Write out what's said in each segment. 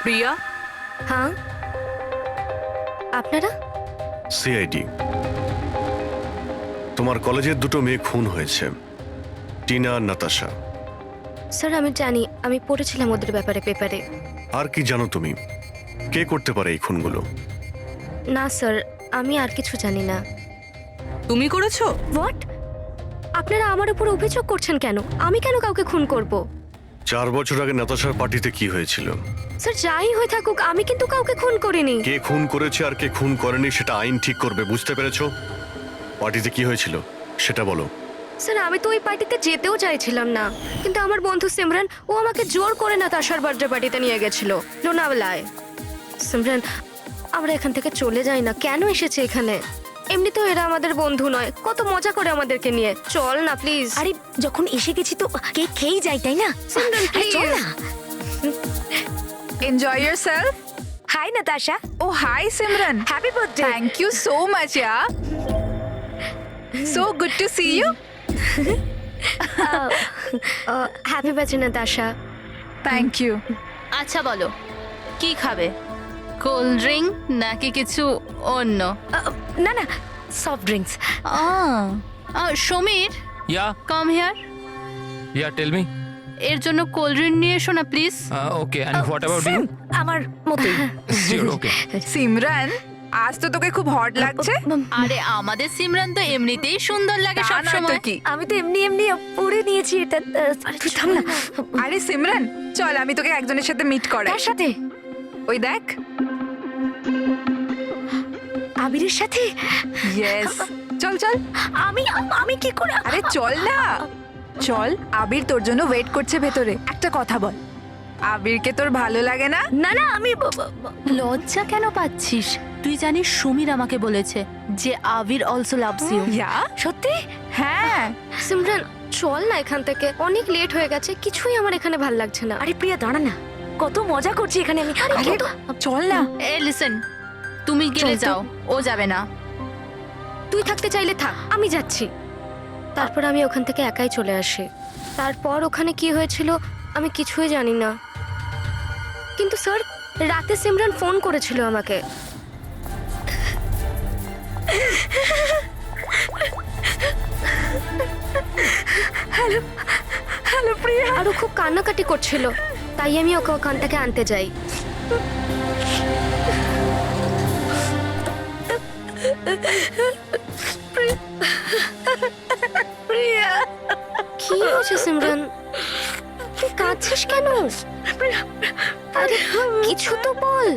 প্রিয়া, হ্যাঁ আপনারা? সিআইডি। তোমার কলেজের দুটো মেয়ে খুন হয়েছে, টিনা আর নাতাশা। স্যার আমি জানি, আমি পড়েছিলাম ওদের ব্যাপারে পেপারে। আর কি জানো তুমি? কে করতে পারে এই খুনগুলো? না স্যার, আমি আর কিছু জানি না। তুমি করেছো? হোয়াট? আপনারা আমার উপর অভিযোগ করছেন কেন? আমি কেন কাউকে খুন করব? 4 বছর আগে নাতাশার পার্টিতে কি হয়েছিল? স্যার যাই হয়ে থাকুক, আমি কিন্তু কাউকে খুন করিনি। কে খুন করেছে আর কে খুন করেনি সেটা আইন ঠিক করবে, বুঝতে পেরেছো? পার্টিতে কি হয়েছিল সেটা বলো। স্যার আমি তো ওই পার্টিতে যেতেও চাইছিলাম না, কিন্তু আমার বন্ধু সিমরান ও আমাকে জোর করে নাতাশার বার্থডে পার্টিতে নিয়ে গেছিল লোনাওয়ালায়। সিমরান, আমরা এখান থেকে চলে যাই না? কেন এসেছে এখানে? এমনিতেও এরা আমাদের বন্ধু নয়, কত মজা করে আমাদেরকে নিয়ে। চল না প্লিজ। আরে যখন এসে গেছি তো কেক খেয়েই যাই, তাই না? সিমরান আরে চল প্লিজ। না। Enjoy yourself. Hi Natasha, Oh, hi Simran. Happy birthday. Thank you so much, yeah. So good to see you. Happy birthday Natasha. Thank you. আচ্ছা বলো, কি খাবে? কোল্ড ড্রিঙ্ক নাকি কিছু অন্য? না না, soft drinks. Samir, Yeah, come here. yeah, tell me. এর জন্য কোল্ড ড্রিঙ্ক নিয়ে এসো না please. Okay, and what about you? আমার মতোই। Sure, okay. সিমরান, আজ তো তোকে খুব হট লাগছে। আরে আমাদের সিমরান তো এমনিতেই সুন্দর লাগে তা সব নয় তো সময়। কি? আমি তো এমনি এমনি পরে নিয়েছি এটা। আরে তুই থাম না। আরে সিমরান, চল আমি তোকে একজনের সাথে মিট করাই। কার সাথে? ওই দেখ। আবিরের সাথে? ইয়েস, চল চল। আমি কি করে? আরে চল না, চল। আবির তোর জন্য ওয়েট করছে ভেতরে। একটা কথা বল, আবিরকে তোর ভালো লাগে না? না না, আমি লজ্জা কেন পাচ্ছিস? তুই জানিস সমীর আমাকে বলেছে যে আবির অলসো লাভস ইউ। ইয়া, সত্যি? হ্যাঁ। সিমরান চল না এখান থেকে, অনেক লেট হয়ে গেছে, কিছুই আমার এখানে ভাল লাগছে না। আরে প্রিয়া দাঁড়া না, কত মজা করছি এখানে আমি। আরে চল না। এ লিসেন, তুমি গেলে চল তো। যাও, ও যাবে না। তুই থাকতে চাইলে থাক, আমি যাচ্ছি। তারপর আমি ওখান থেকে একাই চলে আসি। তারপর ওখানে কি হয়েছিল আমি কিছুই জানি না, কিন্তু স্যার রাতে সিমরান ফোন করেছিল আমাকে। হ্যালো প্রিয়া। আর ও খুব কান্নাকাটি করছিল, তাই আমি ওকে ওখান থেকে আনতে যাই। প্রিয়া কি হয়েছে সিমরান? তুই কাঁদছিস কেন? আরে কিছু তো বল।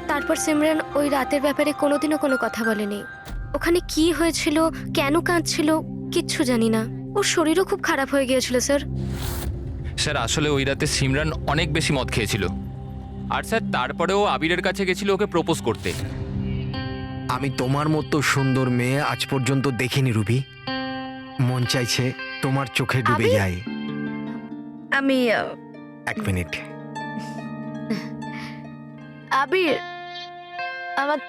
তারপর সিমরান ওই রাতের ব্যাপারে কোনোদিনও কোনো কথা বলেনি। ওখানে কি হয়েছিল, কেন কাঁদছিল কিচ্ছু জানি না। ওর শরীরও খুব খারাপ হয়ে গিয়েছিল স্যার। স্যার আসলে ওই রাতে সিমরান অনেক বেশি মদ খেয়েছিল, আর স্যার তারপরেও আবিরের কাছে গেছিল ওকে প্রপোজ করতে। আমি তোমার মতো সুন্দর মেয়ে আজ পর্যন্ত দেখিনি রুবি। মন চাইছে তোমার চোখে ডুবে আবির? যায়। আমি 1 মিনিট। আবির,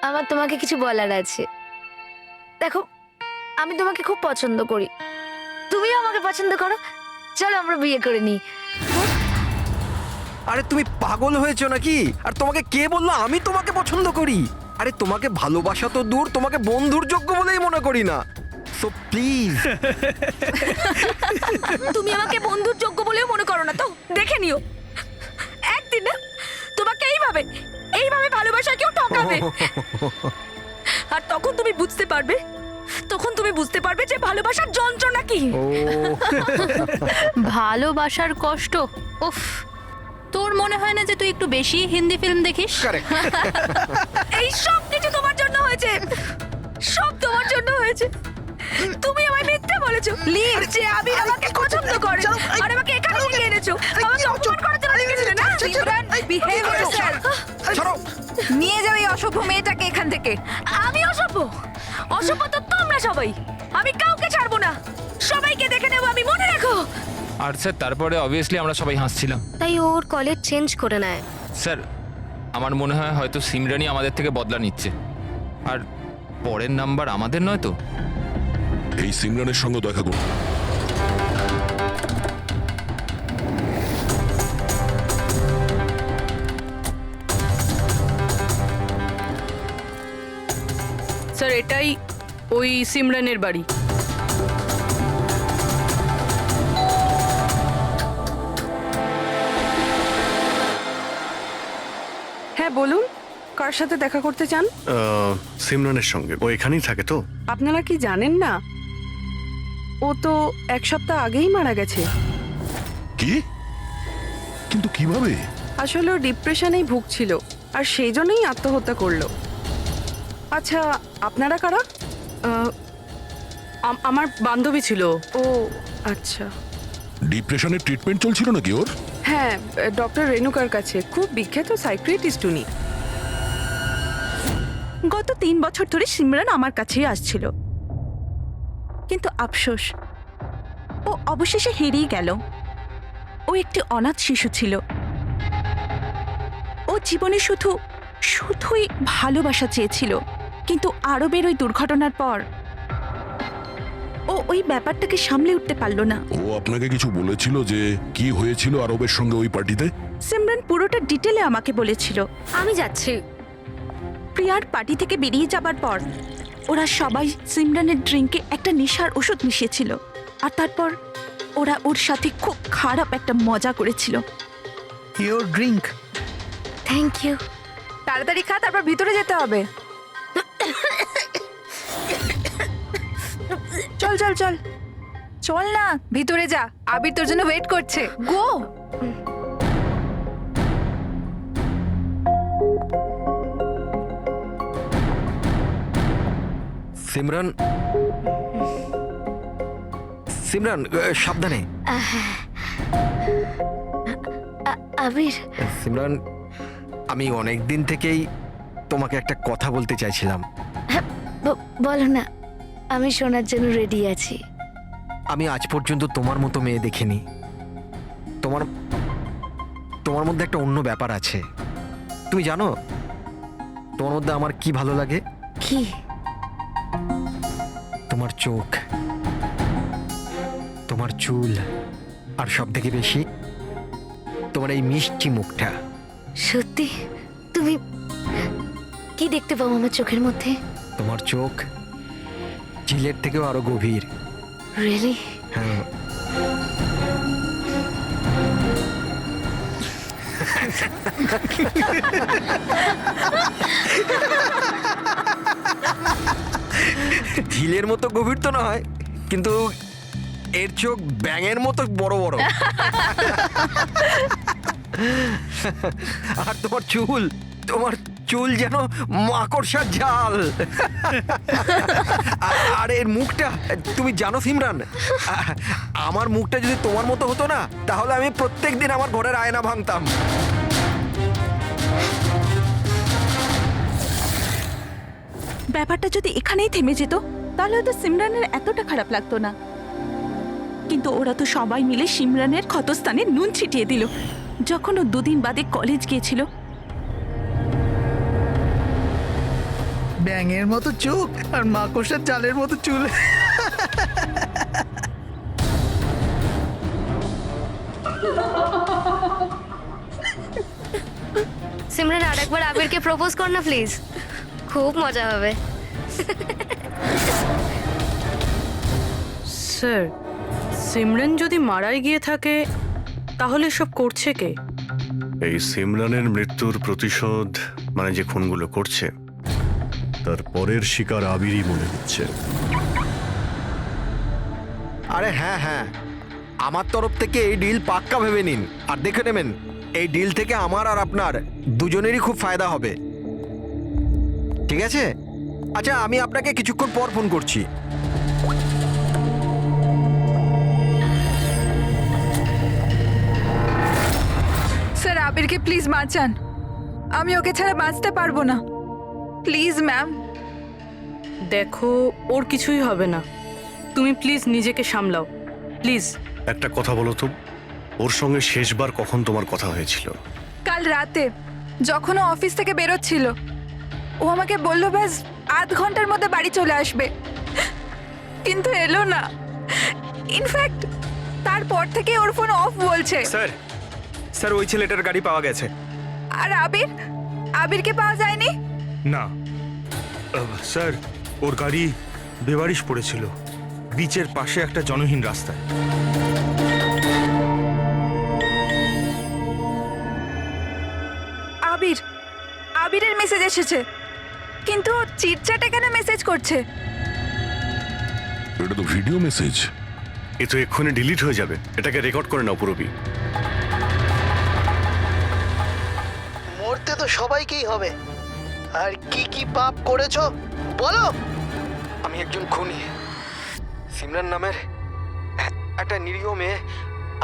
আমার তোমাকে কিছু বলার আছে। দেখো, আমি তোমাকে খুব পছন্দ করি, তুমিও আমাকে পছন্দ করো। চলো আমরা বিয়ে করে নিই। আরে তুমি পাগল হয়েছো নাকি? আর তোমাকে কে বললো আমি তোমাকে পছন্দ করি? আরে তোমাকে ভালোবাসা তো দূর, তোমাকে বন্ধুর যোগ্য বলেই মনে করি না। So please. তুমি আমাকে বন্ধুর যোগ্য বলেও মনে করো না তো? দেখে নিও একদিন না তোমাকে এইভাবে এইভাবে ভালোবাসা কেউ ঠকাবে। আর তখন তুমি বুঝতে পারবে, যে ভালোবাসার যন্ত্রণা কি। ও ভালোবাসার কষ্ট, উফ। তোর মনে হয় না যে তুই একটু বেশি হিন্দি ফিল্ম দেখিস? এই সব কিছু তোমার জন্য হয়েছে, সব তোমার জন্য হয়েছে। তুমি আমায় মিথ্যা বলেছো যে আবির আমাকে পছন্দ করে, আর আমাকে এখানে নিয়ে এনেছো। আমাকে অপমান করার জন্য লিখেছিলে না? Simran, behave yourself. ছাড়ো। নিয়ে যাও এই অসভ্য মেয়েটাকে এখান থেকে। আমি অসভ্য? অসভ্য তো তোমরা সবাই। আমি কাউকে ছাড়বো না, সবাইকে দেখে নেবো আমি, মনে রাখো। আর স্যার তারপরে অবভিয়াসলি আমরা সবাই হাসছিলাম। তাই ওর কলেজ চেঞ্জ করে নেয়। স্যার আমার মনে হয় হয়তো সিমরানই আমাদের থেকে বদলা নিচ্ছে, আর পরের নাম্বার আমাদের নয় তো। এই সিমরানের সঙ্গে দেখা করুন। স্যার এটাই ওই সিমরানের বাড়ি। হ্যাঁ বলুন, কার সাথে দেখা করতে চান? সিমরানের সঙ্গে। ও এখানেই থাকে তো? আপনারা কি জানেন না, ও তো 1 সপ্তাহ আগেই মারা গেছে। কি? কিন্তু কিভাবে? আসলে ও ডিপ্রেশনেই ভুগছিল আর সেই জন্যই আত্মহত্যা করলো। আচ্ছা, আপনারা কারা? আমার বান্ধবী ছিল। ও আচ্ছা। ডিপ্রেশনের ট্রিটমেন্ট চলছিল নাকি ওর? হ্যাঁ, ডক্টর রেণুকার কাছে। খুব বিখ্যাত সাইকিয়াট্রিস্ট উনি। গত 3 বছর ধরে সিমরান আমার কাছেই আসছিল, কিন্তু আফসোস ও অবশেষে হেরিয়ে গেল। ও একটি অনাথ শিশু ছিল। ও জীবনে শুধুই ভালোবাসা চেয়েছিল, কিন্তু আরবের ওই দুর্ঘটনার পর ও ওই ব্যাপারটাকে সামলে উঠতে পারলো না। ও আপনাকে কিছু বলেছিল যে কি হয়েছিল আরবের সঙ্গে ওই পার্টিতে? সিমরান পুরোটা ডিটেলে আমাকে বলেছিল। আমি যাচ্ছি। প্রিয়ার পার্টি থেকে বেরিয়ে যাবার পর ওরা সবাই সিমরানের ড্রিঙ্কে একটা নেশার ওষুধ মিশিয়েছিল, আর তারপর ওরা ওর সাথে খুব খারাপ একটা মজা করেছিল। Your drink. Thank you. তাড়াতাড়ি খা, তারপর ভিতরে যেতে হবে। চল চল চল চল না, ভিতরে যা, আবির তোর জন্য ওয়েট করছে। গো। সিমরান, সিমরান সাবধানে। আবির, সিমরান, আমি অনেক দিন থেকেই তোমাকে একটা কথা বলতে চাইছিলাম। বলো না, আমি শোনার জন্য রেডি আছি। আমি আজ পর্যন্ত তোমার মতো মেয়ে দেখিনি। তোমার মধ্যে একটা অন্য ব্যাপার আছে। তুমি জানো তোমার মধ্যে আমার কি ভালো লাগে? কি? তোমার চোখ, তোমার চুল, আর সব থেকে বেশি তোমার এই মিষ্টি মুখটা। সত্যি? তুমি কি দেখতে পাও আমার চোখের মধ্যে? তোমার চোখ ঝিলের থেকেও আরো গভীর। রিয়েলি? হ্যাঁ। ঝিলের মতো গভীর তো নয়, কিন্তু এর চোখ ব্যাঙের মতো বড় বড়। আর তোমার চুল যেন মাকড়সার জাল। আর এর মুখটা, তুমি জানো সিমরান, আমার মুখটা যদি তোমার মতো হতো না, তাহলে আমি প্রত্যেকদিন আমার ঘরের আয়না ভাঙতাম। ব্যাপারটা যদি এখানেই থেমে যেত তাহলে হয়তো সিমরানের এতটা খারাপ লাগতো না, কিন্তু ওরা তো সবাই মিলে সিমরানের ক্ষতস্থানে নুন ছিটিয়ে দিল। যখন ও 2 দিন বাদে কলেজ গিয়েছিল, ব্যাঙের মতো চোখ আর মাকড়সার জালের মতো চুল। সিমরান, আরেকবার আবিরকে প্রপোজ কর না প্লিজ, খুব মজা হবে। স্যার, সিমরান যদি মারাই গিয়ে থাকে তাহলে সব করছে কে? এই সিমরানের মৃত্যুর প্রতিশোধ, মানে যে খুনগুলো করছে, তার পরের শিকার আবিরই মনে হচ্ছে। আরে হ্যাঁ হ্যাঁ, আমার তরফ থেকে এই ডিল পাক্কা ভেবে নিন। আর দেখে নেবেন, এই ডিল থেকে আমার আর আপনার দুজনেরই খুব ফায়দা হবে। ঠিক আছে? আচ্ছা, আমি আপনাকে কিছুক্ষণ পর ফোন করছি। স্যার, আবিরকে প্লিজ বাঁচান, আমি ওকে ছাড়া বাঁচতে পারবো না। Please ma'am. দেখো, ওর কিছুই হবে না, তুমি প্লিজ নিজেকে সামলাও, প্লিজ। একটা কথা বলো তো, ওর সঙ্গে শেষবার কখন তোমার কথা হয়েছিল? কাল রাতে, যখন ও অফিস থেকে বেরোচ্ছিল। ও আমাকে বলল ব্যাস 8 ঘন্টার মধ্যে বাড়ি চলে আসবে, কিন্তু এলো না। ইনফ্যাক্ট তারপর থেকে ওর ফোন অফ বলছে। স্যার ওই ছেলেটার গাড়ি পাওয়া গেছে। আর আবিরকে পাওয়া যায়নি। না স্যার, ওর গাড়ি বেবারিশ পড়েছিল বিচের পাশে একটা জনহীন রাস্তায়। আবিরের মেসেজ এসেছে, কিন্তু ও চিটচ্যাটে কেন মেসেজ করছে? এটা তো ভিডিও মেসেজ। এ তো এক্ষুনি ডিলিট হয়ে যাবে, এটাকে রেকর্ড করে নাও পুরবি। মরতে তো সবাইকেই হবে, আর কি কি পাপ করেছো বলো। আমি একজন খুনি। সিমরান নামের একটা নিরীহ মেয়ে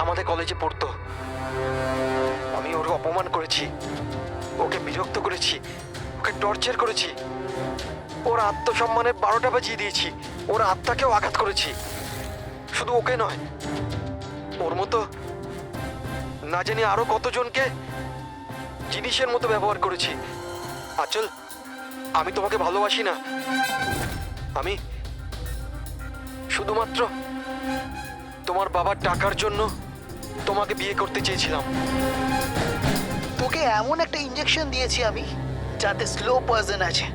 আমাদের কলেজে পড়তো। আমি ওর অপমান করেছি, ওকে বিরক্ত করেছি, ওকে টর্চার করেছি, ওর আত্মসম্মানের 12টা বাজিয়ে দিয়েছি, ওর আত্মাকেও আঘাত করেছি। শুধু ওকে নয়, ওর মতো না জানি আরো কতজনকে জিনিসের মতো ব্যবহার করেছি। আচল, আমি তোমাকে ভালোবাসি না। আমি শুধুমাত্র তোমার বাবার টাকার জন্য তোমাকে বিয়ে করতে চেয়েছিলাম। তোকে এমন একটা ইঞ্জেকশন দিয়েছি আমি, যাতে স্লো পয়জন আছে।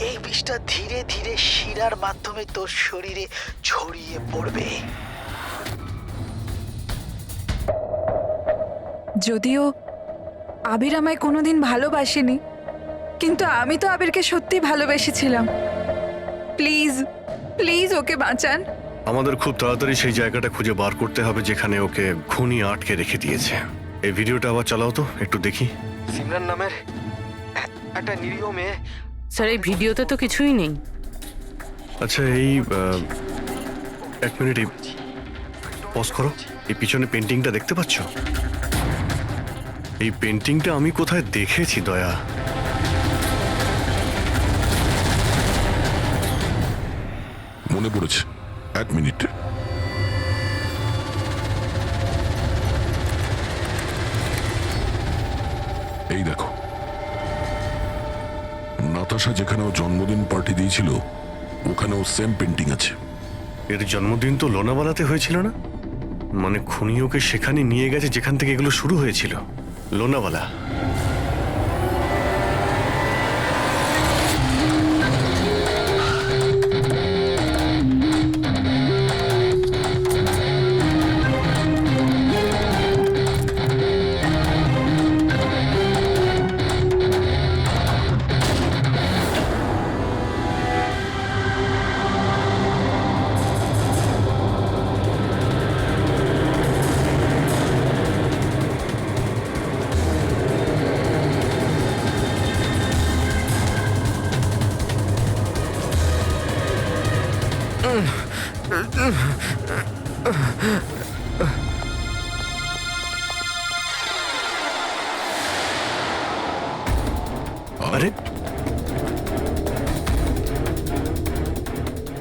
এই বিষটা ধীরে ধীরে শিরার মাধ্যমে তোর শরীরে ছড়িয়ে পড়বে। যদিও আবির আমায় কোনোদিন ভালোবাসেনি, কিন্তু আমি তো আবিরকে সত্যি ভালোবেসেছিলাম। প্লিজ প্লিজ ওকে বাঁচান। আমাদের খুব তাড়াতাড়ি সেই জায়গাটা খুঁজে বার করতে হবে যেখানে ওকে খুনি আটকে রেখে দিয়েছে। এই ভিডিওটা আবার চালাও তো, একটু দেখি। সিমরান নামের একটা নিরীহ মেয়ে। স্যার এই ভিডিওতে তো কিছুই নেই। আচ্ছা এই 1 মিনিট পজ করো। এই পিছনে পেন্টিংটা দেখতে পাচ্ছ? এই পেন্টিংটা আমি কোথায় দেখেছি দয়া। মনে পড়েছে, 1 মিনিট। এই দেখো, নাতাশা যেখানে ও জন্মদিন পার্টি দিয়েছিল ওখানেও সেম পেন্টিং আছে। এর জন্মদিন তো লোনাওয়ালাতে হয়েছিল না? মানে খুনি ওকে সেখানে নিয়ে গেছে যেখান থেকে এগুলো শুরু হয়েছিল, লোনাওয়ালা। আরে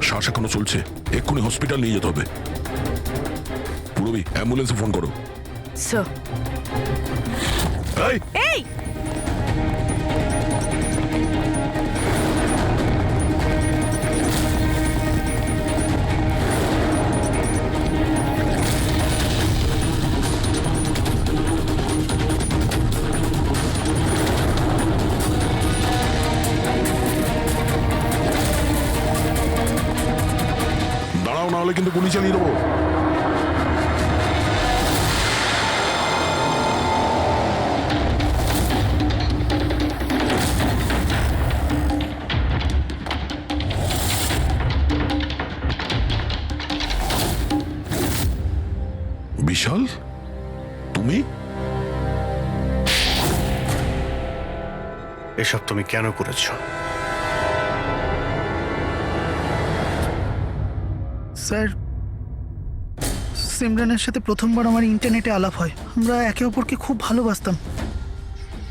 শ্বাস এখনো চলছে, এক্ষুনি হসপিটাল নিয়ে যেতে হবে। পুরবি, অ্যাম্বুলেন্সে ফোন করো। স্যার এই, এই দাঁড়াও, না হলে কিন্তু গুলি চালিয়ে দেবো। বিশাল, তুমি? এসব তুমি কেন করেছো? স্যার, সিমরানের সাথে প্রথমবার আমার ইন্টারনেটে আলাপ হয়। আমরা একে অপরকে খুব ভালোবাসতাম,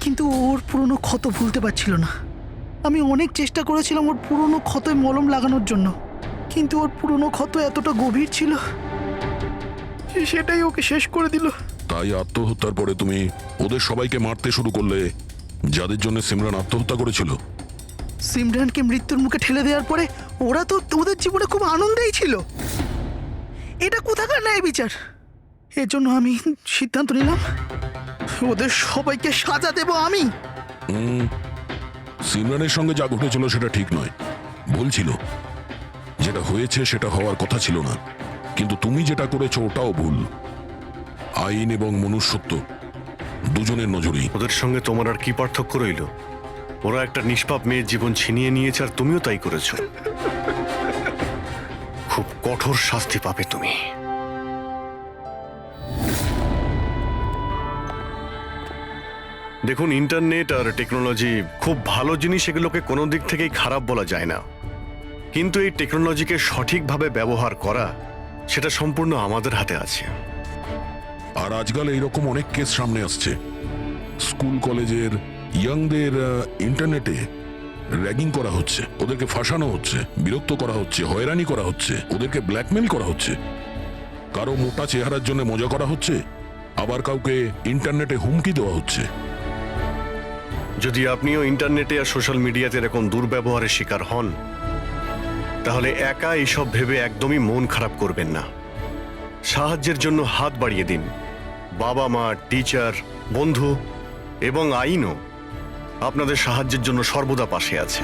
কিন্তু ওর পুরনো ক্ষত ভুলতে পারছিল না। আমি অনেক চেষ্টা করেছিলাম ওর পুরনো ক্ষতয় মলম লাগানোর জন্য, কিন্তু ওর পুরনো ক্ষত এতটা গভীর ছিল, সেটাই ওকে শেষ করে দিল। তাই আত্মহত্যার পরে তুমি ওদের সবাইকে মারতে শুরু করলে, যাদের জন্য সিমরান আত্মহত্যা করেছিল। সিমরানকে মৃত্যুর মুখে ঠেলে দেওয়ার পরে ওরা তো ওদের জীবনে খুব আনন্দেই ছিল। এটা কোথাকার ন্যায় বিচার? এর জন্য আমি সিদ্ধান্ত নিলাম ওদের সবাইকে সাজা দেব আমি। সিমরানের সঙ্গে যা ঘটেছিল সেটা ঠিক নয়, ভুল ছিল। যেটা হয়েছে সেটা হওয়ার কথা ছিল না, কিন্তু তুমি যেটা করেছো ওটাও ভুল। আইন এবং মনুষ্যত্ব দুজনের নজরেই। ওদের সঙ্গে তোমার আর কি পার্থক্য রইল? ওরা একটা নিষ্পাপ মেয়ের জীবন ছিনিয়ে নিয়েছে আর তুমিও তাই করেছো। খুব কঠোর শাস্তি পাবে তুমি। দেখুন, ইন্টারনেট আর টেকনোলজি খুব ভালো জিনিস, এগুলোকে কোনো দিক থেকেই খারাপ বলা যায় না, কিন্তু এই টেকনোলজিকে সঠিকভাবে ব্যবহার করা সেটা সম্পূর্ণ আমাদের হাতে আছে। আর আজকাল এইরকম অনেক কেস সামনে আসছে। স্কুল কলেজের ইয়াংদের ইন্টারনেটে র্যাগিং করা হচ্ছে, ওদেরকে ফাঁসানো হচ্ছে, বিরক্ত করা হচ্ছে, হয়রানি করা হচ্ছে, ওদেরকে ব্ল্যাকমেল করা হচ্ছে। কারো মোটা চেহারার জন্য মজা করা হচ্ছে, আবার কাউকে ইন্টারনেটে হুমকি দেওয়া হচ্ছে। যদি আপনিও ইন্টারনেটে আর সোশ্যাল মিডিয়াতে এরকম দুর্ব্যবহারের শিকার হন, তাহলে একা এইসব ভেবে একদমই মন খারাপ করবেন না। সাহায্যের জন্য হাত বাড়িয়ে দিন। বাবা মা, টিচার, বন্ধু এবং আইনও আপনাদের সাহায্যের জন্য সর্বদা পাশে আছে।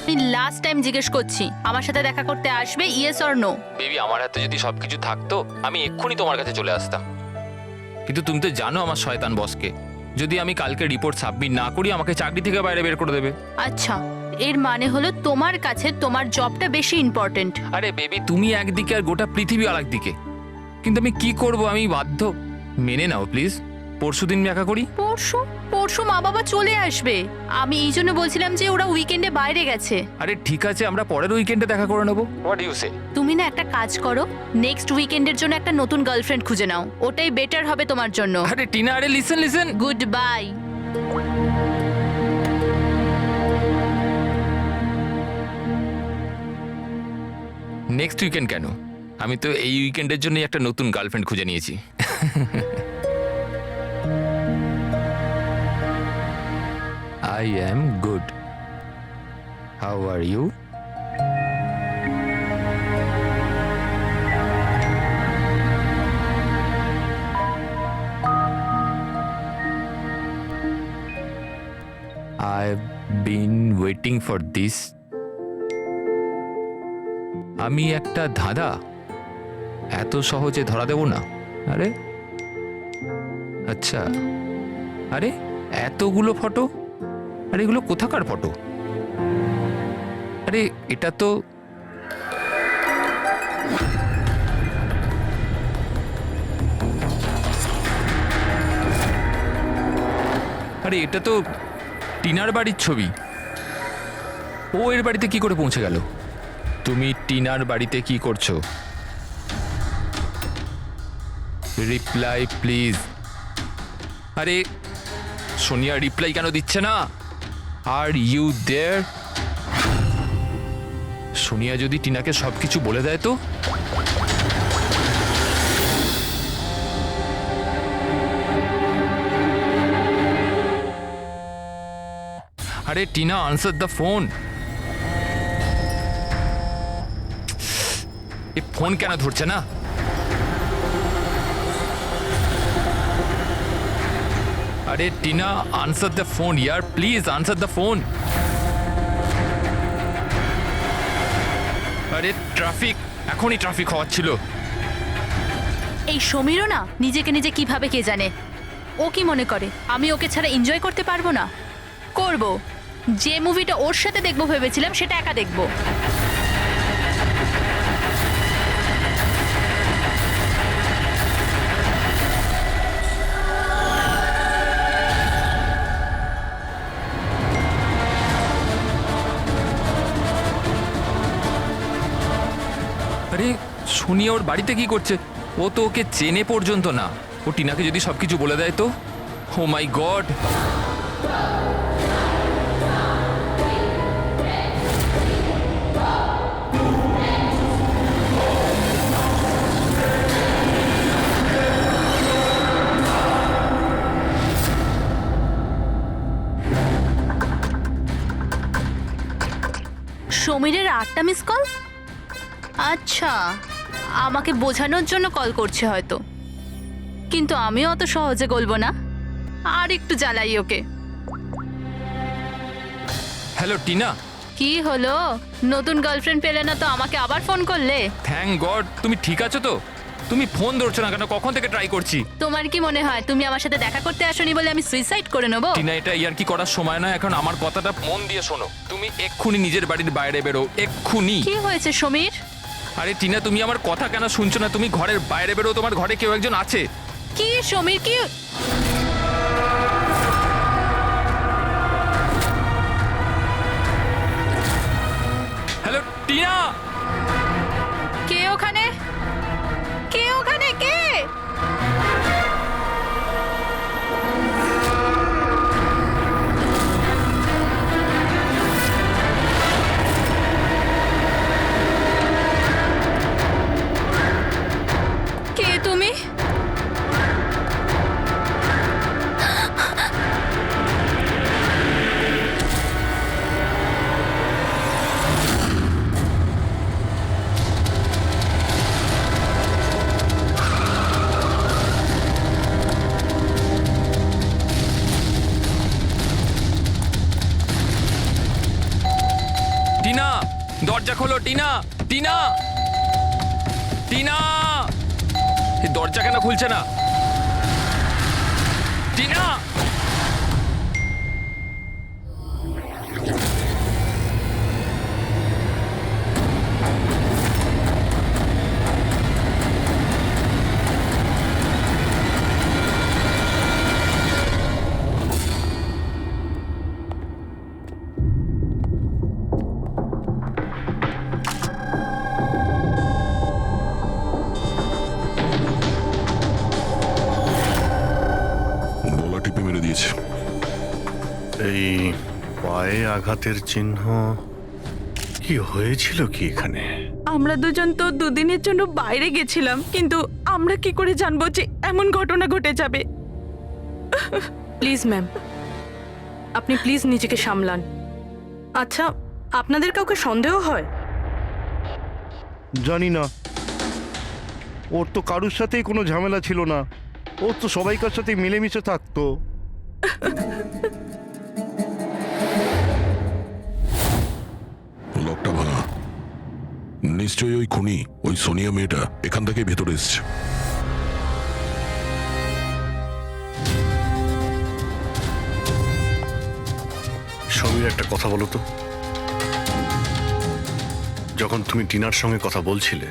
আমি লাস্ট টাইম জিজ্ঞেস করছি, আমার সাথে দেখা করতে আসবে, ইয়েস অর নো? বেবি, আমার হাতে যদি সবকিছু থাকতো আমি এক্ষুনি তোমার কাছে চলে আসতাম, কিন্তু তুমি তো জানো আমার শয়তান বসকে। যদি আমি কালকে রিপোর্ট সাবমিট না করি আমাকে চাকরি থেকে বাইরে বের করে দেবে। আচ্ছা, এর মানে হলো তোমার কাছে তোমার জবটা বেশি ইম্পর্টেন্ট। আরে বেবি, তুমি একদিকে আর গোটা পৃথিবী আরেক দিকে, কিন্তু আমি কি করব? আমি বাধ্য। মেনে নাও প্লিজ, পরশুদিন দেখা করি। পরশু? পরশু মা বাবা চলে আসবে। আমি এই জন্য বলছিলাম যে ওরা উইকেন্ডে বাইরে গেছে। আরে ঠিক আছে, আমরা পরের উইকেন্ডে দেখা করে নেবো। হোয়াট ডু ইউ সে? তুমি না একটা কাজ করো, নেক্সট উইকেন্ডের জন্য একটা নতুন গার্লফ্রেন্ড খুঁজে নাও, ওটাই বেটার হবে তোমার জন্য। আরে টিনা, আরে listen. Good bye. Next weekend কেন? আমি তো এই উইকেন্ডের জন্যই একটা নতুন গার্লফ্রেন্ড খুঁজে নিয়েছি। I am good. How are you? I've been waiting for this. আমি একটা ধাঁধা এত সহজে ধরা দেব না। আরে আচ্ছা, আরে এতগুলো ফটো, আরে এগুলো কোথাকার ফটো? আরে এটা তো এটা তো টিনার বাড়ির ছবি। ও এর বাড়িতে কি করে পৌঁছে গেল? তুমি টিনার বাড়িতে কি করছো? Reply please. আরে সোনিয়া রিপ্লাই কেন দিচ্ছে না? Are you there? সোনিয়া যদি টিনাকে সবকিছু বলে দেয় তো? আরে টিনা, আনসার দ্য ফোন। এই ফোন কেন ধরছে না? আরে Tina, answer the phone year, please answer the phone. আরে ট্রাফিক, এখনই ট্রাফিক হওয়াচ্ছিল। এই সমীরও না নিজেকে নিজে কিভাবে কে জানে। ও কি মনে করে আমি ওকে ছাড়া এনজয় করতে পারবো না? করব। যে মুভিটা ওর সাথে দেখবো ভেবেছিলাম সেটা একা দেখবো। আরে সোনিয়া ওর বাড়িতে কি করছে? ও তো ওকে চেনে পর্যন্ত না। ও টিনাকে যদি সবকিছু বলে দেয় তো? Oh my god! সমীরের 8টা মিস কল? আচ্ছা, আমাকে বোঝানোর জন্য কল করছে হয়তো, কিন্তু আমিও অত সহজে গলবো না। আর একটু জ্বালাই ওকে। হ্যালো টিনা। কি হলো, নতুন গার্লফ্রেন্ড পেলে না তো আমাকে আবার ফোন করলে? থ্যাংক গড, তুমি ঠিক আছো তো? তুমি ফোন ধরছো না কেন? কখন থেকে ট্রাই করছি। তোমার কি মনে হয় তুমি আমার সাথে দেখা করতে আসোনি বলে আমি সুইসাইড করে নেবো? টিনা, এটা ইয়ার কি করার সময় নয় এখন। আমার কথাটা মন দিয়ে শোনো। তুমি এক্ষুনি নিজের বাড়ির বাইরে বেরো, এক্ষুনি। কি হয়েছে সমীর? আরে টিনা, তুমি আমার কথা কেন শুনছো না? তুমি ঘরের বাইরে বেরো, তোমার ঘরে কেউ একজন আছে। কি সমীর, কি? হ্যালো টিনা। কে ওখানে? কে ওখানে? কে? কে তুমি? টিনা, দরজা খোলো। টিনা, টিনা, টিনা, এই দরজা কেন খুলছে না? টিনা। গলা টিপে মেরে দিয়েছে। এই পায়ে আঘাতের চিহ্ন, কি হয়েছিল কি এখানে? আমরা দুজন তো দুদিনের জন্য বাইরে গেছিলাম, কিন্তু আমরা কি করে জানবো যে এমন ঘটনা ঘটে যাবে? প্লিজ ম্যাম, আপনি প্লিজ নিজেকে সামলান। আচ্ছা, আপনাদের কাউকে সন্দেহ হয়? জানি না, ওর তো কারুর সাথেই কোনো ঝামেলা ছিল না। ও তো সবাইকার সাথে মিলেমিশে থাকতো। লকটা ভাঙা, নিশ্চয়ই ওই খুনি, ওই সোনিয়া মেয়েটা এখান থেকে ভেতরে এসছে। সমীর, একটা কথা বলো তো। যখন তুমি টিনার সঙ্গে কথা বলছিলে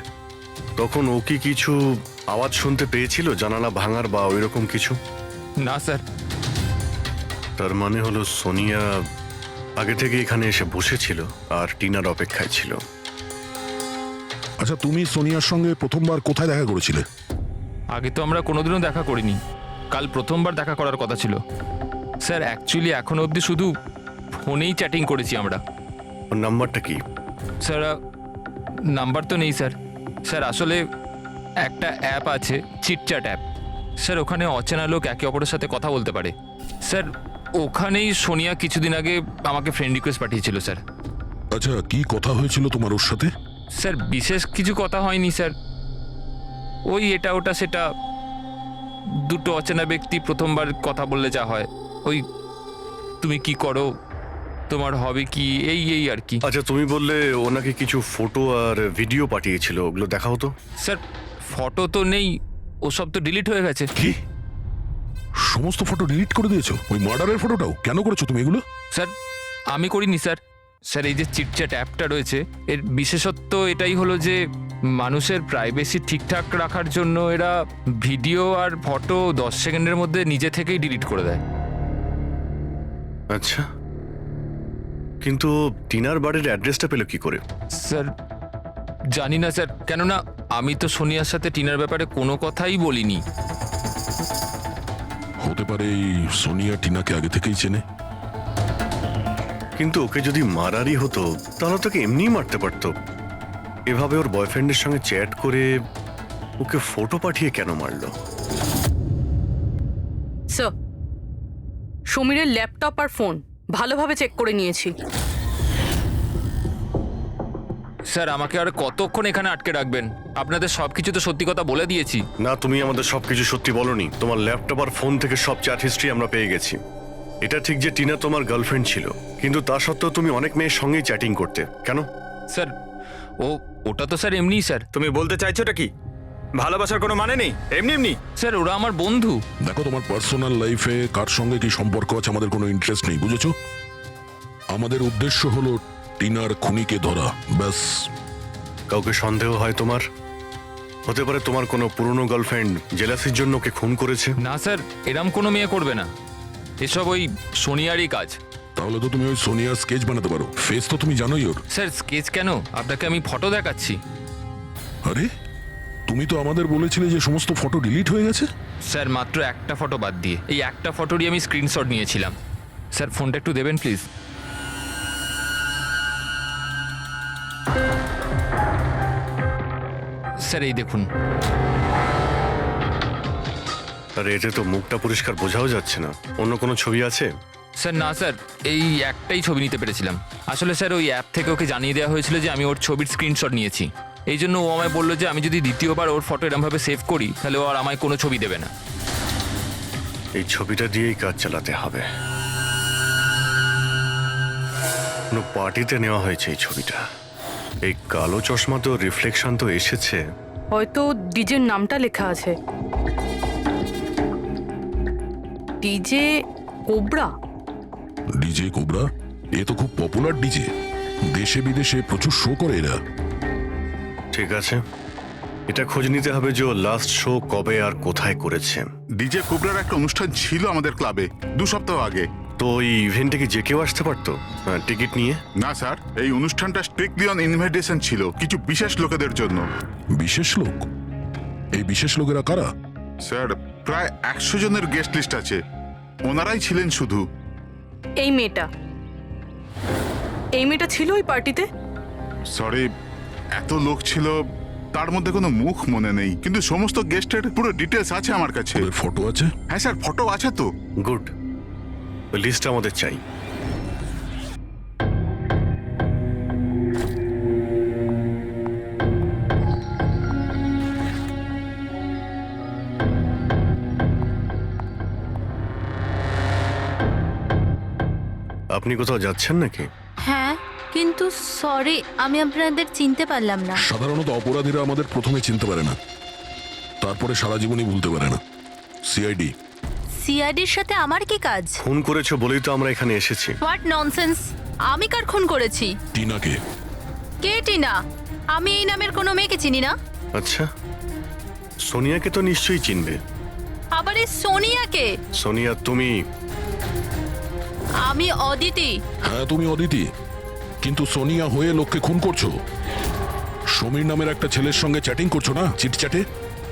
তখন ও কি কিছু আওয়াজ শুনতে পেয়েছিল, জানালা ভাঙার বা ওইরকম কিছু? না স্যার। তার মানে হলো সোনিয়া আগে থেকে এখানে এসে বসেছিল আর টিনার অপেক্ষায় ছিল। আচ্ছা, তুমি সোনিয়ার সঙ্গে প্রথমবার কোথায় দেখা করেছিলে? আগে তো আমরা কোনোদিনও দেখা করিনি, কাল প্রথমবার দেখা করার কথা ছিল স্যার। অ্যাকচুয়ালি এখনো অবধি শুধু ফোনেই চ্যাটিং করেছি আমরা। ওর নাম্বারটা কি? স্যার, নাম্বার তো নেই স্যার। স্যার আসলে একটা অ্যাপ আছে, চিটচ্যাট অ্যাপ স্যার। ওখানে অচেনা লোক একে অপরের সাথে কথা বলতে পারে স্যার। ওখানেই সোনিয়া কিছুদিন আগে আমাকে ফ্রেন্ড রিকোয়েস্ট পাঠিয়েছিল স্যার। আচ্ছা, কি কথা হয়েছিল তোমার ওর সাথে? স্যার বিশেষ কিছু কথা হয়নি স্যার, ওই এটা ওটা সেটা। দুটো অচেনা ব্যক্তি প্রথমবার কথা বললে যা হয়, ওই তুমি কি করো, তোমার হবি কি, এই এই আর কি। আচ্ছা, তুমি বললে ও নাকি কিছু ফটো আর ভিডিও পাঠিয়েছিল, ওগুলো দেখাও তো। স্যার ফটো তো নেই, ওসব তো ডিলিট হয়ে গেছে। কি সমস্ত ফটো ডিলিট করে দিয়েছো? ওই মার্ডারের ফটোটাও? কেন করেছো তুমি এগুলো? স্যার আমি করিনি স্যার। স্যার এই যে চিটচ্যাট অ্যাপটা রয়েছে, এর বিশেষত্ব এটাই হলো যে মানুষের প্রাইভেসি ঠিকঠাক রাখার জন্য এরা ভিডিও আর ফটো 10 সেকেন্ডের মধ্যে নিজে থেকেই ডিলিট করে দেয়। আচ্ছা, কিন্তু টিনার বাড়ির অ্যাড্রেসটা পেল কি করে? স্যার জানি না স্যার, কেননা আমি তো সোনিয়ার সাথে টিনার ব্যাপারে কোনো কথাই বলিনি। হতে পারে এই সোনিয়া টিনাকে আগে থেকেই চেনে। কিন্তু ওকে যদি মারারই হতো তাহলে তোকে এমনিই মারতে পারতো। এভাবে ওর বয়ফ্রেন্ডের সঙ্গে চ্যাট করে ওকে ফটো পাঠিয়ে কেন মারলো? স্যার, সমীরের ল্যাপটপ আর ফোন ভালোভাবে চেক করে নিয়েছি। স্যার আমাকে আর কতক্ষণ এখানে আটকে রাখবেন? আপনাদের সবকিছু তো সত্যি কথা বলে দিয়েছি। না, তুমি আমাদের সবকিছু সত্যি বলনি। তোমার ল্যাপটপ আর ফোন থেকে সব চ্যাট হিস্ট্রি আমরা পেয়ে গেছি। এটা ঠিক যে টিনা তোমার গার্লফ্রেন্ড ছিল, কিন্তু তা সত্ত্বেও তুমি অনেক মেয়ের সঙ্গেই চ্যাটিং করতে, কেন? স্যার ওটা তো স্যার এমনিই স্যার। তুমি বলতে চাইছোটা কি? ভালোবাসার কোনো মানে নেই, এমনি এমনি। স্যার ওরা আমার বন্ধু। দেখো, তোমার পার্সোনাল লাইফে কার সঙ্গে কি সম্পর্ক আছে আমাদের কোনো ইন্টারেস্ট নেই, বুঝেছো? আমাদের উদ্দেশ্য হলো টিনার খুনিকে ধরা, ব্যাস। কাউকে সন্দেহ হয় তোমার? হতে পারে তোমার কোনো পুরনো গার্লফ্রেন্ড জেলাসির জন্য ওকে খুন করেছে। না স্যার, এরম কোনো মেয়ে করবে না, এসব ওই সোনিয়ারই কাজ। তাহলে তো তুমি ওই সোনিয়ার স্কেচ বানাতে পারো, ফেস তো তুমি জানোই ওর। স্যার স্কেচ কেন, আপনাকে আমি ফটো দেখাচ্ছি। আরে, তুমি তো আমাদের বলেছিলে যে সমস্ত ফটো ডিলিট হয়ে গেছে। স্যার মাত্র একটা ফটো বাদ দিয়ে, এই একটা ফটোরই আমি স্ক্রিনশট নিয়েছিলাম। স্যার ফোনটা একটু দেবেন প্লিজ। স্যার এই দেখুন। আর এতে তো মুখটা পরিষ্কার বোঝাও যাচ্ছে না, অন্য কোনো ছবি আছে? স্যার না স্যার, এই একটাই ছবি নিতে পেরেছিলাম। আসলে স্যার ওই অ্যাপ থেকে ওকে জানিয়ে দেওয়া হয়েছিল যে আমি ওর ছবির স্ক্রিনশট নিয়েছি, এই জন্য ও আমায় বললো যে আমি যদি দ্বিতীয়বার ওর ফটো এরমভাবে সেভ করি তাহলে ও আর আমায় কোনো ছবি দেবে না। এই ছবিটা দিয়েই কাজ চালাতে হবে। কোনো পার্টিতে নেওয়া হয়েছে এই ছবিটা। এই কালো চশমা তো রিফ্লেকশন তো এসেছে। হয়তো ডিজের নামটা লেখা আছে, ডিজে কোবরা। ডিজে কোবরা, এ তো খুব পপুলার ডিজে, দেশে বিদেশে প্রচুর শো করে এরা। ঠিক আছে, এটা খোঁজ নিতে হবে যে ও লাস্ট শো কবে আর কোথায় করেছে। ডিজে কোবরার একটা অনুষ্ঠান ছিল আমাদের ক্লাবে 2 সপ্তাহ আগে। তো ওই ইভেন্টে কি যে কেউ আসতে পারতো টিকিট নিয়ে? না স্যার, এই অনুষ্ঠানটা স্ট্রিক্টলি অন ইনভাইটেশন ছিল, কিছু বিশেষ লোকেদের জন্য। বিশেষ লোক? এই বিশেষ লোকেরা কারা? স্যার, প্রায় 100 জনের গেস্ট লিস্ট আছে, ওনারাই ছিলেন শুধু। এই মেয়েটা ছিল ওই পার্টিতে? সরি, এত লোক ছিল, তার মধ্যে কোনো মুখ মনে নেই, কিন্তু সমস্ত গেস্টের পুরো ডিটেলস আছে আমার কাছে। ফটো আছে? হ্যাঁ স্যার, ফটো আছে তো। গুড, ওই লিস্টটা আমাদের চাই। আপনি কোথাও যাচ্ছেন নাকি? হ্যাঁ, কিন্তু সরি, আমি আপনাদের চিনতে পারলাম না। সাধারণত অপরাধীরা আমাদের প্রথমে চিনতে পারে না, তারপরে সারা জীবনই ভুলতে পারে না। সিআইডি। সিআইডির সাথে আমার কি কাজ? খুন করেছো বলেই তো আমরা এখানে এসেছি। What nonsense! আমি কার খুন করেছি? টিনাকে। কে টিনা? আমি এই নামের কোনো মেয়েকে চিনি না। আচ্ছা, সোনিয়াকে তো নিশ্চয়ই চিনবে। আবার এই সোনিয়াকে? সোনিয়া তুমি? আমি অদিতি। হ্যাঁ, তুমি অদিতি, কিন্তু সোনিয়া হয়ে লোককে খুন করছো। সমীর নামের একটা ছেলের সঙ্গে চ্যাটিং করছো না, চিটচ্যাটে,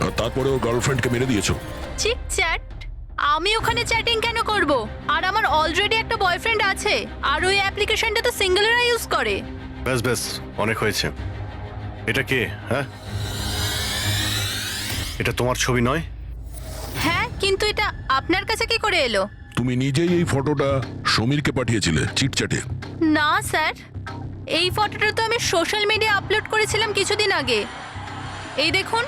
আর তারপরে ওর গার্লফ্রেন্ডকে মেরে দিয়েছো। চিটচ্যাট? আমি ওখানে চ্যাটিং কেন করব? আর আমার অলরেডি একটা বয়ফ্রেন্ড আছে, আর ওই অ্যাপ্লিকেশনটা তো সিঙ্গেলরা ইউজ করে। ব্যাস ব্যাস, অনেক হয়েছে। এটা কে? হ্যাঁ, এটা তোমার ছবি নয়? হ্যাঁ, কিন্তু এটা আপনার কাছে কি করে এলো? তুমি নিজেই এই ফটোটা সমীরকে পাঠিয়েছিলে চিটচ্যাটে। না স্যার, এই ফটোটা তো আমি সোশ্যাল মিডিয়া আপলোড করেছিলাম কিছুদিন আগে। এই দেখুন,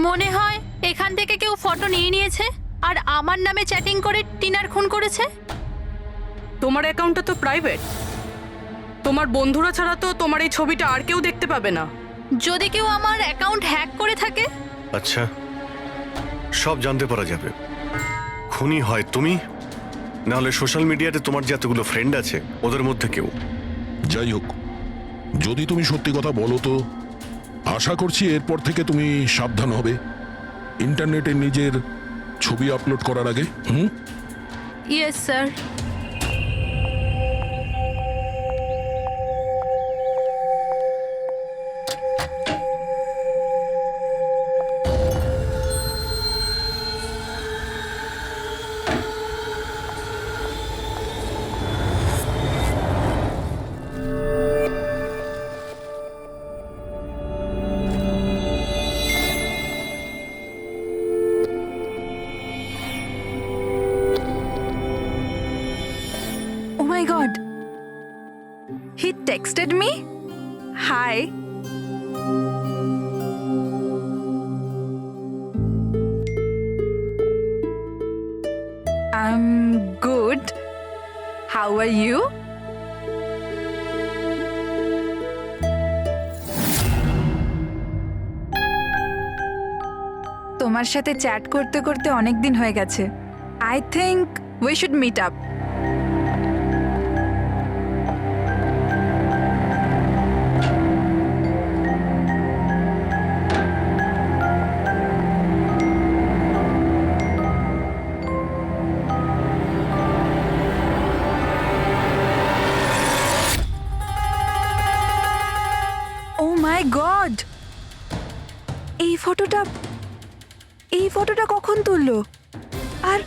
মনে হয় এখান থেকে কেউ ফটো নিয়ে নিয়েছে আর আমার নামে চ্যাটিং করে টিনার খুন করেছে। তোমার অ্যাকাউন্টটা তো প্রাইভেট, তোমার বন্ধুরা ছাড়া তো তোমার এই ছবিটা আর কেউ দেখতে পাবে না। যদি কেউ আমার অ্যাকাউন্ট হ্যাক করে থাকে? আচ্ছা, সব জানতে পারা যাবে। খুনি হয় তুমি, না হলে সোশ্যাল মিডিয়াতে তোমার যে এতগুলো ফ্রেন্ড আছে ওদের মধ্যে কেউ। যাই হোক, যদি তুমি সত্যি কথা বলো তো আশা করছি এরপর থেকে তুমি সাবধান হবে ইন্টারনেটে নিজের ছবি আপলোড করার আগে। Yes sir. Oh my god. He texted me? Hi. Are you? তোমার সাথে চ্যাট করতে করতে অনেক দিন হয়ে গেছে। I think we should meet up. Oh my god, এই ফটোটা কখন তুললো? আর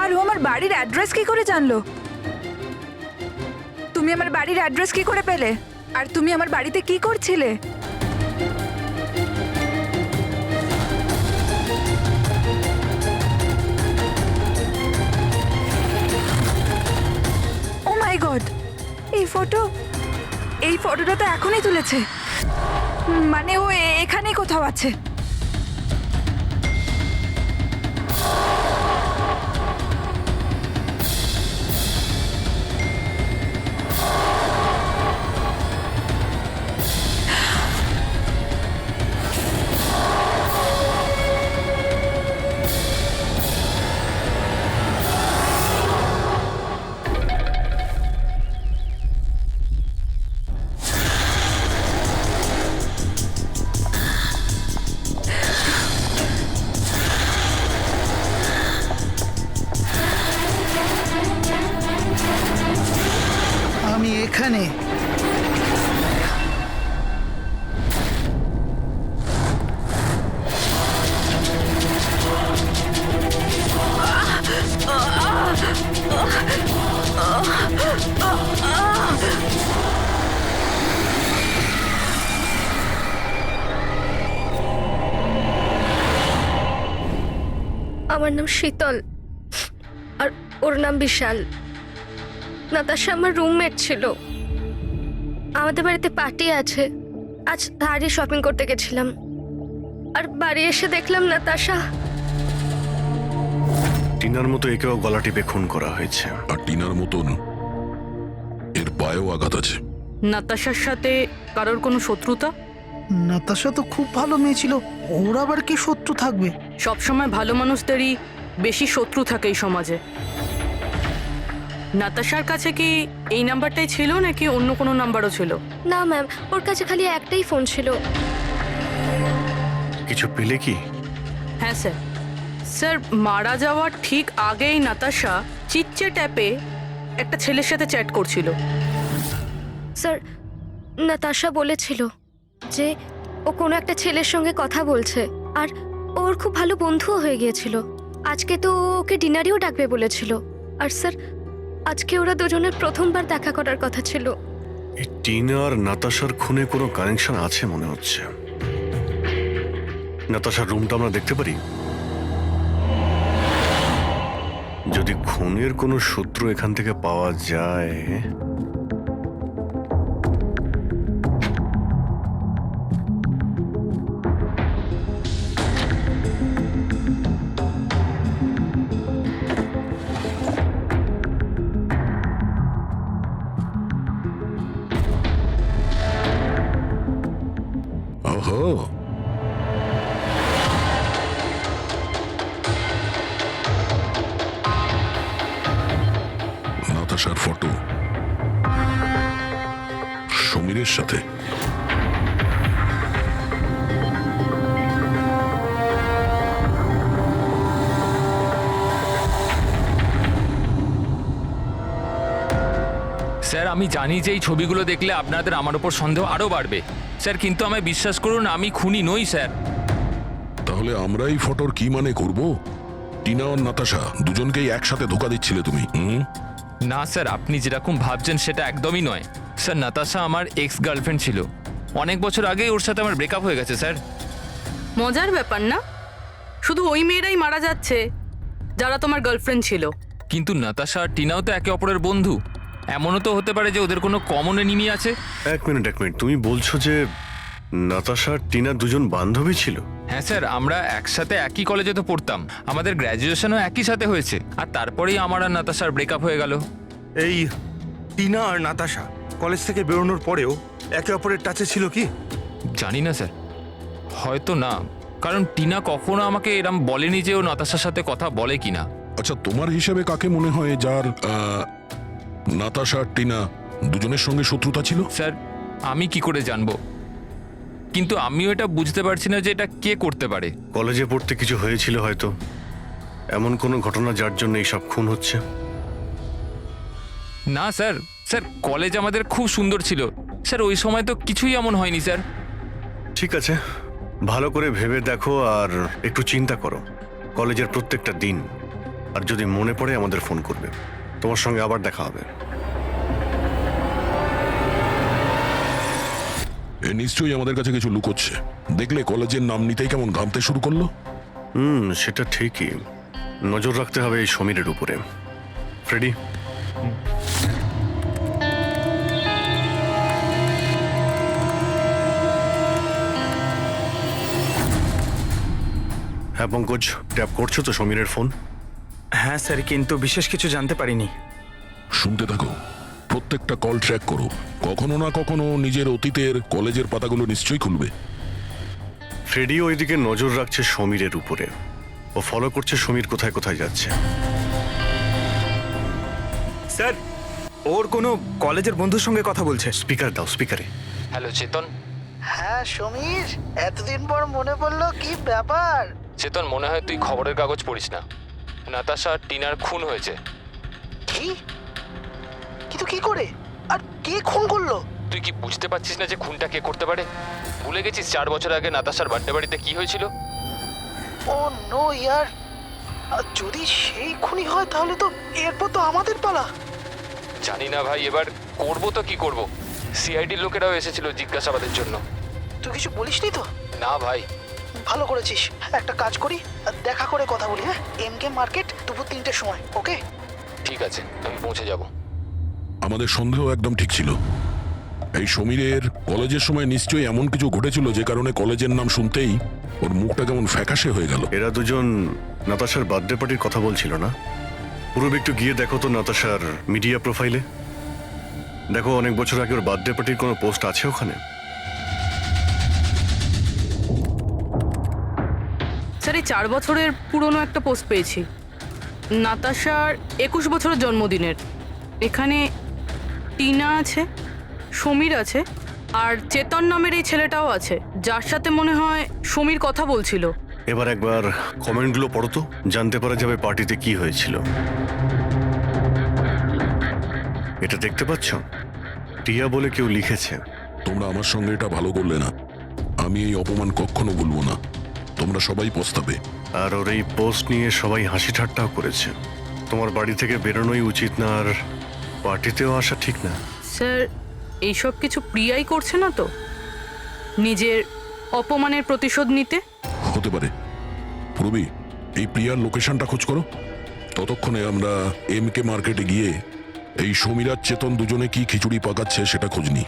আর ও আমার বাড়ির অ্যাড্রেস কি করে জানলো? তুমি আমার বাড়ির অ্যাড্রেস কি করে পেলে? আর তুমি আমার বাড়িতে কি করছিলে? ও মাই গড, এই ফটোটা তো এখনই তুলেছে। মানে ও এখানেই কোথাও আছে। আমি এখানে। আমার নাম শীতল আর ওর নাম বিশাল। নাতাশা আমার রুমমেট ছিল। আমাদের বাড়িতে পার্টি আছে, আজ ধারে শপিং করতে গেছিলাম আর বাড়ি এসে দেখলাম নাতাশা। টিনার মতো একেও গলা টিপে খুন করা হয়েছে। আর টিনার মতন এর পায়েও আঘাত আছে। নাতাশার সাথে কারোর কোনো শত্রুতা? নাতাশা তো খুব ভালো মেয়ে ছিল, ওর আবার কি শত্রু থাকবে? সবসময় ভালো মানুষদেরই বেশি শত্রু থাকে এই সমাজে। নাতাশার কাছে কি এই নাম্বারটাই ছিল নাকি অন্য কোনো নাম্বারও ছিল? না ম্যাম, ওর কাছে খালি একটাই ফোন ছিল। কিছু পেলে কি? হ্যাঁ স্যার। স্যার, মারা যাওয়ার ঠিক আগেই নাতাশা চিটচ্যাট অ্যাপে একটা ছেলের সাথে চ্যাট করছিল। স্যার, নাতাশা বলেছিল যে ও কোনো একটা ছেলের সঙ্গে কথা বলছে আর ওর খুব ভালো বন্ধুও হয়ে গিয়েছিল। আজকে তো ও ওকে ডিনারেও ডাকবে বলেছিল। আর স্যার, আজকে ওরা দুজনের প্রথমবার দেখা করার কথা ছিল। এই টিনা আর নাতাশার খুনে কোনো কানেকশন আছে মনে হচ্ছে। নাতাশার রুমটা আমরা দেখতে পারি? যদি খুনের কোনো সূত্র এখান থেকে পাওয়া যায়। ওহো, নাতাশার ফটো সমীরের সাথে। স্যার, আমি জানি যে এই ছবিগুলো দেখলে আপনাদের আমার উপর সন্দেহ আরও বাড়বে স্যার, কিন্তু আমায় বিশ্বাস করুন, আমি খুনি নই স্যার। তাহলে আমরা এই ফটোর কি মানে করব? টিনা আর নাতাশা দুজনকেই একসাথে ধোকা দিচ্ছিলে তুমি। না স্যার, আপনি যেরকম ভাবছেন সেটা একদমই নয় স্যার। নাতাশা আমার এক্স গার্লফ্রেন্ড ছিল। অনেক বছর আগেই ওর সাথে আমার ব্রেকআপ হয়ে গেছে স্যার। মজার ব্যাপার না? শুধু ওই মেয়েরাই মারা যাচ্ছে যারা তোমার গার্লফ্রেন্ড ছিল। কিন্তু নাতাশা আর টিনাও তো একে অপরের বন্ধু। এমনও তো হতে পারে যে ওদের কোনো কমন এনিমি আছে। এক মিনিট, তুমি বলছো যে নাতাশা আর টিনা দুজন বান্ধবী ছিল? হ্যাঁ স্যার, আমরা একসাথে একই কলেজে তো পড়তাম, আমাদের গ্র্যাজুয়েশনও একই সাথে হয়েছে, আর তারপরেই আমার আর নাতাশার ব্রেকআপ হয়ে গেল। এই টিনা আর নাতাশা কলেজ থেকে বেরোনোর পরেও একে অপরের টাচে ছিল কি? জানি না স্যার, হয়তো না, কারণ টিনা কখনো আমাকে এরম বলেনি যে ও নাতাশার সাথে কথা বলে কিনা। আচ্ছা, তোমার হিসেবে কাকে মনে হয় যার নাতাশা আর টিনা দুজনের সঙ্গে শত্রুতা ছিল? স্যার আমি কি করে জানবো, কিন্তু আমিও এটা বুঝতে পারছি না যে এটা কে করতে পারে। কলেজে পড়তে কিছু হয়েছিল হয়তো, এমন কোনো ঘটনা যার জন্য এইসব খুন হচ্ছে। না স্যার, স্যার কলেজ আমাদের খুব সুন্দর ছিল স্যার, ওই সময় তো কিছুই এমন হয়নি স্যার। ঠিক আছে, ভালো করে ভেবে দেখো আর একটু চিন্তা করো কলেজের প্রত্যেকটা দিন, আর যদি মনে পড়ে আমাদের ফোন করবে। তোমার সঙ্গে আবার দেখা হবে। এ নিশ্চয়ই আমাদের কাছে কিছু লুকোচ্ছে। দেখলে কলেজের নাম নিতেই কেমন ঘামতে শুরু করলো। সেটা ঠিকই, নজর রাখতে হবে এই সমীরের উপরে। ফ্রেডি, হ্যাঁ পঙ্কজ, ট্যাপ করছো তো সমীরের ফোন? হ্যাঁ স্যার, কিন্তু বিশেষ কিছু জানতে পারিনি। শুনতে থাকো, প্রত্যেকটা কল ট্র্যাক করো। কখনো না কখনো নিজের অতীতের কলেজের পাতাগুলো নিশ্চয়ই খুলবে। ফ্রেডি ওইদিকে নজর রাখছে সমীরের উপরে, ও ফলো করছে সমীর কোথায় কোথায় যাচ্ছে। স্যার, ওর কোনো কলেজের বন্ধুর সঙ্গে কথা বলছে। স্পিকার দাও, স্পিকারে। হ্যালো চেতন। হ্যাঁ সমীর, এতদিন পর মনে পড়লো, কি ব্যাপার? চেতন, মনে হয় তুই খবরের কাগজ পড়িস না, নাতাশা আর টিনার খুন হয়েছে। কি? কিন্তু কি করে আর কে খুন করলো? তুই কি বুঝতে পারছিস না যে খুনটা কে করতে পারে? ভুলে গেছিস 4 বছর আগে নাতাশার বার্থডে বাড়িতে কি হয়েছিল? ও নো ইয়ার, যদি সেই খুনি হয় তাহলে তো এরপর তো আমাদের পালা। জানি না ভাই, এবার করবো তো কি করব। সিআইডির লোকেরাও এসেছিল জিজ্ঞাসাবাদের জন্য। তুই কিছু বলিসনি তো? না ভাই। ভালো করেছিস, একটা কাজ করি, দেখা করে কথা বলি। হ্যাঁ, এমকে মার্কেট দুপুর 3টের সময়, ওকে? ঠিক আছে, আমি পৌঁছে যাব। আমাদের সন্দেহ একদম ঠিক ছিল। এই সমীরের কলেজের সময় নিশ্চয়ই এমন কিছু ঘটেছিল যে কারণে কলেজের নাম শুনতেই ওর মুখটা কেমন ফ্যাকাশে হয়ে গেল। এরা দুজন নাতাশার বার্থডে পার্টির কথা বলছিল না? পুরো একটু গিয়ে দেখো তো নাতাশার মিডিয়া প্রোফাইলে। দেখো অনেক বছর আগে ওর বার্থডে পার্টির কোনো পোস্ট আছে ওখানে? স্যার এই 4 বছরের পুরনো একটা পোস্ট পেয়েছি, নাতাশার 21 বছরের জন্মদিনের। এখানে টিনা আছে, সমীর আছে, আর চেতন নামের এই ছেলেটাও আছে, যার সাথে মনে হয় সমীর কথা বলছিল। এবার একবার কমেন্টগুলো পড়ো তো, জানতে পারা যাবে পার্টিতে কি হয়েছিল। এটা দেখতে পাচ্ছ? টিয়া বলে কেউ লিখেছে। তোমরা আমার সঙ্গে এটা ভালো করলে না, আমি এই অপমান কখনো ভুলবো না। তোমরা সবাই পস্তাবে। আর ওর এই পোস্ট নিয়ে সবাই হাসি ঠাট্টাও করেছে। তোমার বাড়ি থেকে বেরোনোই উচিত না, আর পার্টিতেও আসা ঠিক না। স্যার এইসব কিছু প্রিয়াই করছে না তো, নিজের অপমানের প্রতিশোধ নিতে? হতে পারে। পূর্বী, এই প্রিয়ার লোকেশনটা খোঁজ করো। ততক্ষণে আমরা এমকে মার্কেটে গিয়ে এই সমীর আর চেতন দুজনে কি খিচুড়ি পাকাচ্ছে সেটা খোঁজ নিই।